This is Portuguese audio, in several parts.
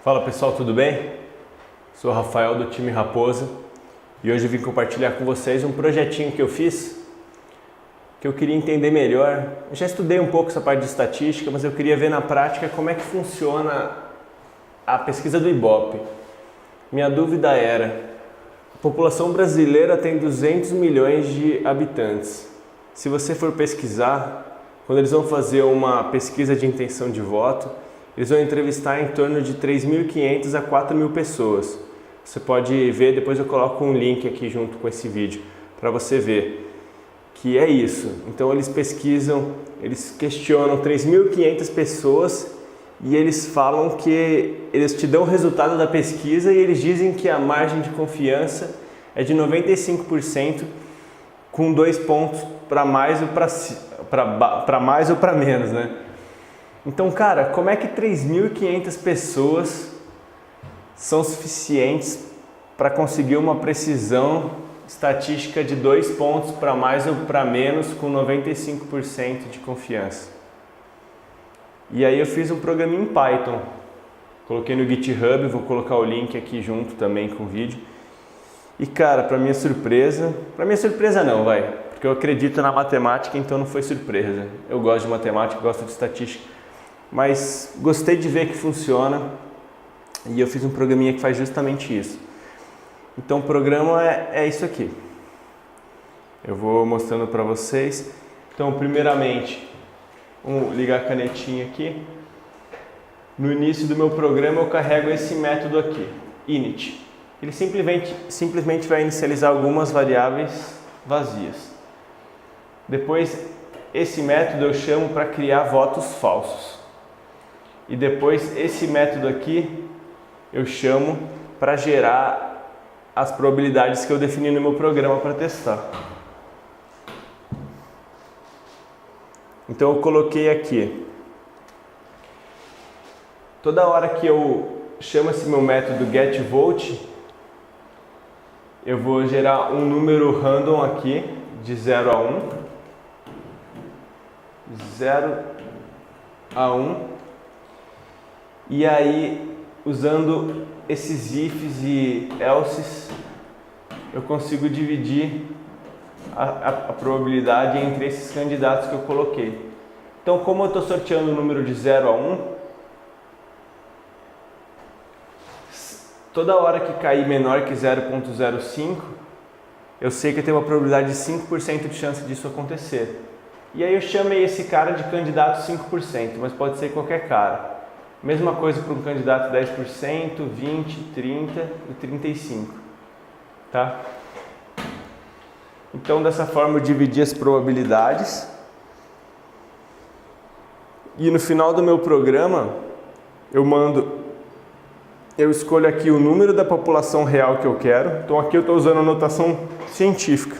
Fala pessoal, tudo bem? Sou o Rafael do time Raposa e hoje eu vim compartilhar com vocês um projetinho que eu fiz que eu queria entender melhor. Eu já estudei um pouco essa parte de estatística, mas eu queria ver na prática como é que funciona a pesquisa do Ibope. Minha dúvida era: a população brasileira tem 200 milhões de habitantes. Se você for pesquisar, quando eles vão fazer uma pesquisa de intenção de voto, eles vão entrevistar em torno de 3.500 a 4.000 pessoas. Você pode ver, depois eu coloco um link aqui junto com esse vídeo, para você ver que é isso. Então eles pesquisam, eles questionam 3.500 pessoas e eles falam que eles te dão o resultado da pesquisa e eles dizem que a margem de confiança é de 95%, com 2 pontos para mais ou para mais ou para menos, né? Então, cara, como é que 3.500 pessoas são suficientes para conseguir uma precisão estatística de 2 pontos para mais ou para menos com 95% de confiança? E aí eu fiz um programa em Python, coloquei no GitHub, vou colocar o link aqui junto também com o vídeo. E cara, para minha surpresa não, porque eu acredito na matemática, então não foi surpresa. Eu gosto de matemática, gosto de estatística. Mas gostei de ver que funciona e eu fiz um programinha que faz justamente isso. Então o programa é isso aqui. Eu vou mostrando para vocês. Então primeiramente, vamos ligar a canetinha aqui. No início do meu programa eu carrego esse método aqui, init. Ele simplesmente vai inicializar algumas variáveis vazias. Depois esse método eu chamo para criar votos falsos. E depois esse método aqui eu chamo para gerar as probabilidades que eu defini no meu programa para testar. Então eu coloquei aqui, toda hora que eu chamo esse meu método getVote, eu vou gerar um número random aqui de 0 a 1, 0 a 1. E aí, usando esses ifs e elses, eu consigo dividir a probabilidade entre esses candidatos que eu coloquei. Então, como eu estou sorteando o número de 0 a 1, toda hora que cair menor que 0,05, eu sei que eu tenho uma probabilidade de 5% de chance disso acontecer. E aí eu chamei esse cara de candidato 5%, mas pode ser qualquer cara. Mesma coisa para um candidato 10%, 20%, 30% e 35%. Tá? Então, dessa forma, eu dividi as probabilidades. E no final do meu programa, eu escolho aqui o número da população real que eu quero. Então, aqui eu estou usando a notação científica.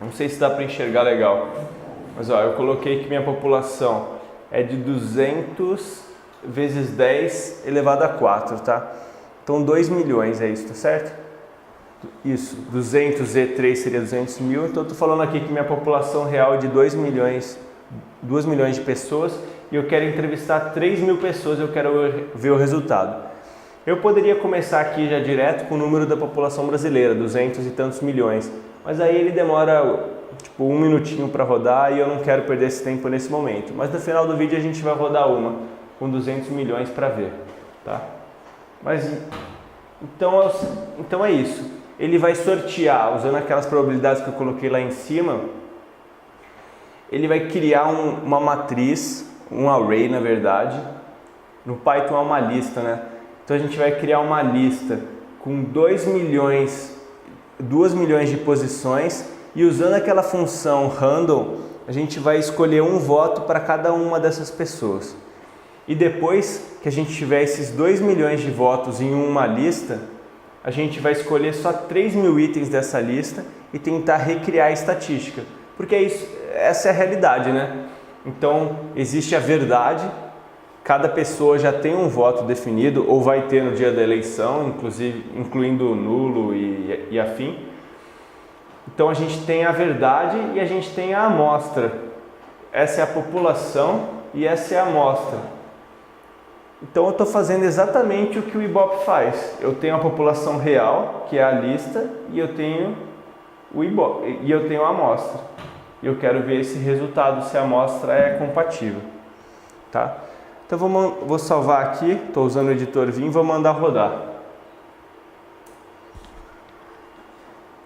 Não sei se dá para enxergar legal. Mas ó, eu coloquei que minha população é de 200 vezes 10 elevado a 4, tá? Então 2 milhões é isso, tá certo? Isso, 200 Z3 seria 200 mil, então eu tô falando aqui que minha população real é de 2 milhões de pessoas e eu quero entrevistar 3.000 pessoas, eu quero ver o resultado. Eu poderia começar aqui já direto com o número da população brasileira, 200 e tantos milhões, mas aí ele demora tipo 1 minutinho para rodar e eu não quero perder esse tempo nesse momento. Mas no final do vídeo a gente vai rodar uma com 200 milhões para ver, tá? Mas então é isso. Ele vai sortear, usando aquelas probabilidades que eu coloquei lá em cima, ele vai criar uma matriz, um array na verdade. No Python é uma lista, né? Então a gente vai criar uma lista com 2 milhões de posições e usando aquela função random, a gente vai escolher um voto para cada uma dessas pessoas. E depois que a gente tiver esses 2 milhões de votos em uma lista, a gente vai escolher só 3.000 itens dessa lista e tentar recriar a estatística. Porque essa é a realidade, né? Então, existe a verdade, cada pessoa já tem um voto definido, ou vai ter no dia da eleição, incluindo o nulo e afim. Então, a gente tem a verdade e a gente tem a amostra. Essa é a população e essa é a amostra. Então eu estou fazendo exatamente o que o Ibope faz. Eu tenho a população real, que é a lista, e eu tenho o Ibope, e eu tenho a amostra. E eu quero ver esse resultado, se a amostra é compatível. Tá? Então vou salvar aqui, estou usando o editor Vim, vou mandar rodar.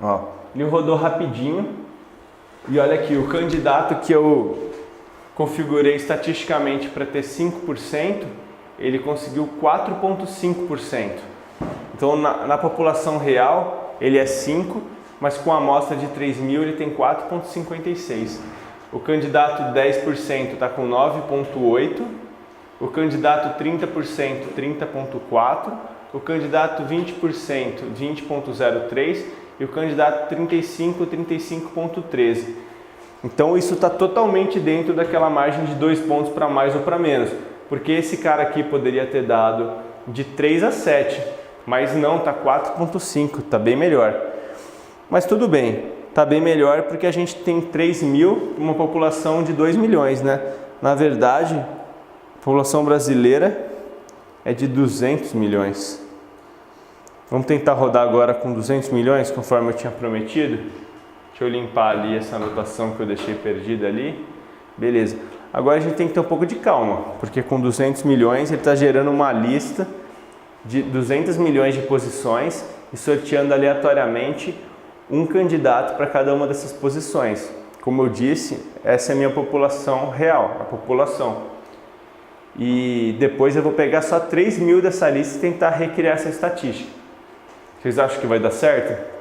Ó, ele rodou rapidinho. E olha aqui, o candidato que eu configurei estatisticamente para ter 5%, ele conseguiu 4,5%. Então na população real ele é 5%, mas com a amostra de 3.000 ele tem 4,56%. O candidato 10% está com 9,8%, o candidato 30%, 30,4%, o candidato 20%, 20,03% e o candidato 35%, 35,13%. Então isso está totalmente dentro daquela margem de 2 pontos para mais ou para menos, porque esse cara aqui poderia ter dado de 3 a 7, mas não, está 4,5, está bem melhor. Mas tudo bem, está bem melhor porque a gente tem 3.000, uma população de 2 milhões, né? Na verdade, a população brasileira é de 200 milhões. Vamos tentar rodar agora com 200 milhões, conforme eu tinha prometido. Deixa eu limpar ali essa anotação que eu deixei perdida ali. Beleza. Agora a gente tem que ter um pouco de calma, porque com 200 milhões ele está gerando uma lista de 200 milhões de posições e sorteando aleatoriamente um candidato para cada uma dessas posições. Como eu disse, essa é a minha população real, a população. E depois eu vou pegar só 3.000 dessa lista e tentar recriar essa estatística. Vocês acham que vai dar certo?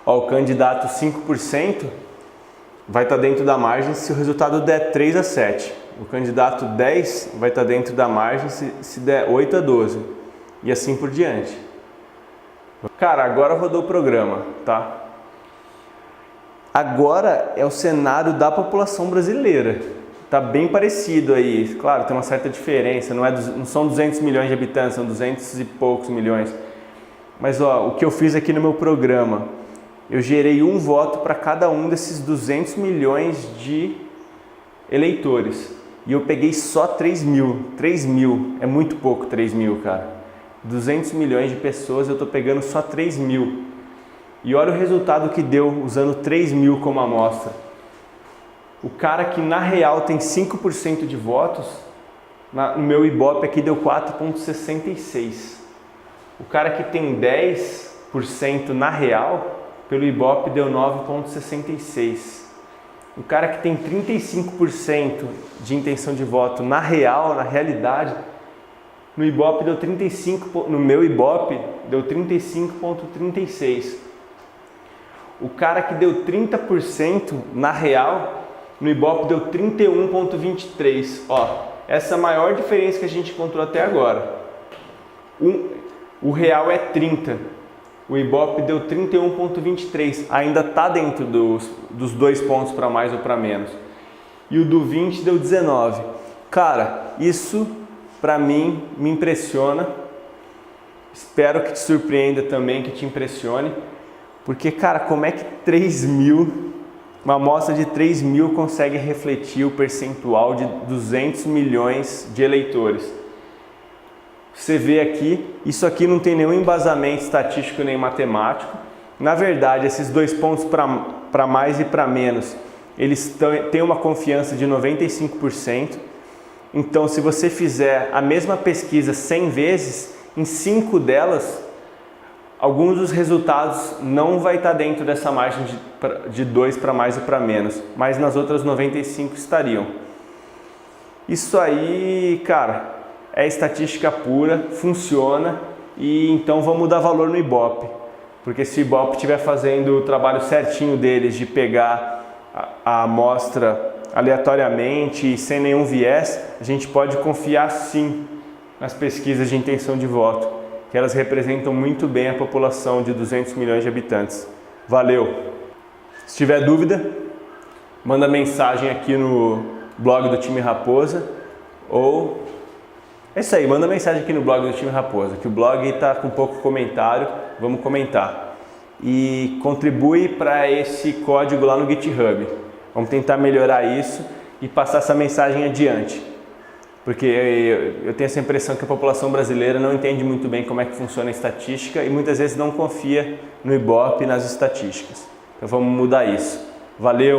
Ó, o candidato 5% vai estar dentro da margem se o resultado der 3 a 7. O candidato 10 vai estar dentro da margem se der 8 a 12. E assim por diante. Cara, agora rodou o programa, tá? Agora é o cenário da população brasileira. Tá bem parecido aí. Claro, tem uma certa diferença. Não são 200 milhões de habitantes, são 200 e poucos milhões. Mas ó, o que eu fiz aqui no meu programa, eu gerei um voto para cada um desses 200 milhões de eleitores. E eu peguei só 3.000. 3.000 é muito pouco, 3.000, cara. 200 milhões de pessoas, eu estou pegando só 3.000. E olha o resultado que deu usando 3.000 como amostra. O cara que na real tem 5% de votos, no meu Ibope aqui deu 4,66. O cara que tem 10% na real, pelo Ibope deu 9,66. O cara que tem 35% de intenção de voto na real, na realidade, no Ibope deu 35, no meu Ibope deu 35,36. O cara que deu 30% na real, no Ibope deu 31,23. Ó, essa é a maior diferença que a gente encontrou até agora. O real é 30. O Ibope deu 31,23. Ainda está dentro dos 2 pontos para mais ou para menos. E o do 20 deu 19. Cara, isso para mim me impressiona. Espero que te surpreenda também, que te impressione. Porque, cara, como é que 3.000, uma amostra de 3.000 consegue refletir o percentual de 200 milhões de eleitores? Você vê aqui, isso aqui não tem nenhum embasamento estatístico nem matemático. Na verdade, esses 2 pontos para mais e para menos, eles têm uma confiança de 95%. Então, se você fizer a mesma pesquisa 100 vezes, em 5 delas, alguns dos resultados não vai estar dentro dessa margem de 2 para mais e para menos, mas nas outras 95 estariam. Isso aí, cara, é estatística pura, funciona, e então vamos dar valor no Ibope. Porque se o Ibope estiver fazendo o trabalho certinho deles de pegar a amostra aleatoriamente e sem nenhum viés, a gente pode confiar sim nas pesquisas de intenção de voto, que elas representam muito bem a população de 200 milhões de habitantes. Valeu! Se tiver dúvida, manda mensagem aqui no blog do Time Raposa, ou é isso aí, manda mensagem aqui no blog do Time Raposa, que o blog está com pouco comentário, vamos comentar. E contribui para esse código lá no GitHub. Vamos tentar melhorar isso e passar essa mensagem adiante. porque eu tenho essa impressão que a população brasileira não entende muito bem como é que funciona a estatística e muitas vezes não confia no Ibope e nas estatísticas. Então vamos mudar isso. Valeu!